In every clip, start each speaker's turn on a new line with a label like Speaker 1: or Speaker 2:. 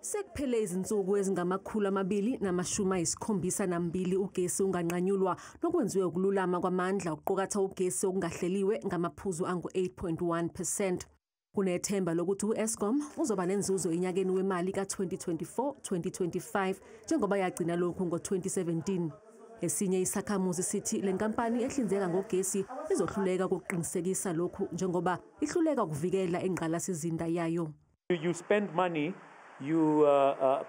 Speaker 1: Sekuphele izinsuku ezingama-272 ugesi unganqanyulwa nokwenziwe ukululama kwamandla ukuqukatha ugesi okungahleliwe ngamaphuzu angu-8.1%. Kunethemba lokuthi u-Eskom uzoba nenzuzo enyakeni wemali ka-2024-2025 njengoba yagcina lokhu ngo-2017. Esinye isakhamuzi sithi le nkampani ehlinzeka ngogesi izohluleka ukuqinisekisa lokhu njengoba ihluleka ukuvikela ingqalasizinda yayo.
Speaker 2: You spend money, you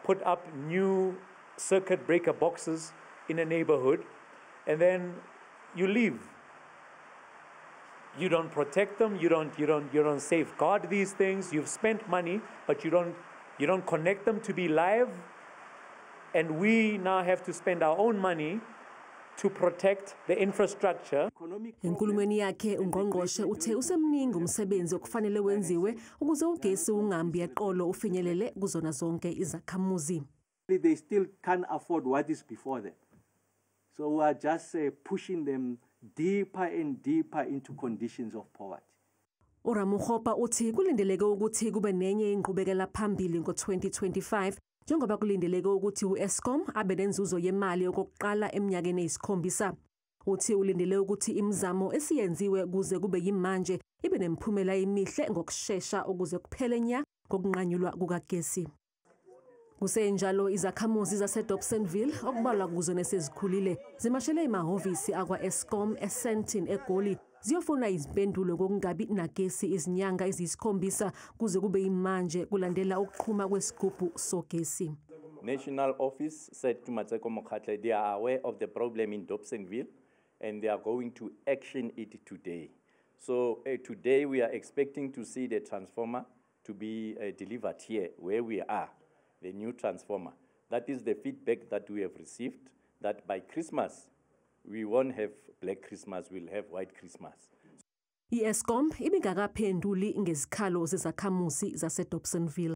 Speaker 2: put up new circuit breaker boxes in a neighborhood, and then you leave. You don't protect them, you don't safeguard these things. You've spent money, but you don't connect them to be live. And we now have to spend our own money to protect the infrastructure.
Speaker 1: Enkulumweni yakhe ungqongqoshe uthe usemningi umsebenzi okufanele wenziwe ukuze ugesi ungambi eqolo ufinyelele kuzona zonke izakhamuzi.
Speaker 3: They still can't afford what is before them. So we are just pushing them deeper and deeper into conditions of poverty.
Speaker 1: Ramokgopa uthi kulindeleke ukuthi kube nenye ingqubekela phambili ngo-2025 njengoba kulindeleke ukuthi u-Eskom abe nenzuzo yemali yokuqala eminyakeni eyisikhombisa. Uthi ulindele ukuthi imizamo esiyenziwe kuze kube yimanje ibe nemiphumela emihle ngokushesha ukuze kuphele nya ngokunqanyulwa kukagesi. Kusenjalo izakhamuzi zaseDobsonville okubalwa kuzo nesezikhulile zimashele emahhovisi akwa-Eskom eSandton eGoli ziyofuna izimpendulo ngokungabi nagesi izinyanga eziyisikhombisa kuze kube yimanje kulandela ukuqhuma kwesigubhu sogesi.
Speaker 4: National Office said to Matseko Mokhatle they are aware of the problem in Dobsonville and they are going to action it today. So today we are expecting to see the transformer to be delivered here where we are, the new transformer. That is the feedback that we have received, that by Christmas we won't have Black Christmas, we'll have White Christmas.
Speaker 1: I-Eskom ibingakaphenduli ngezikhalo zezakhamuzi zaseDobsonville.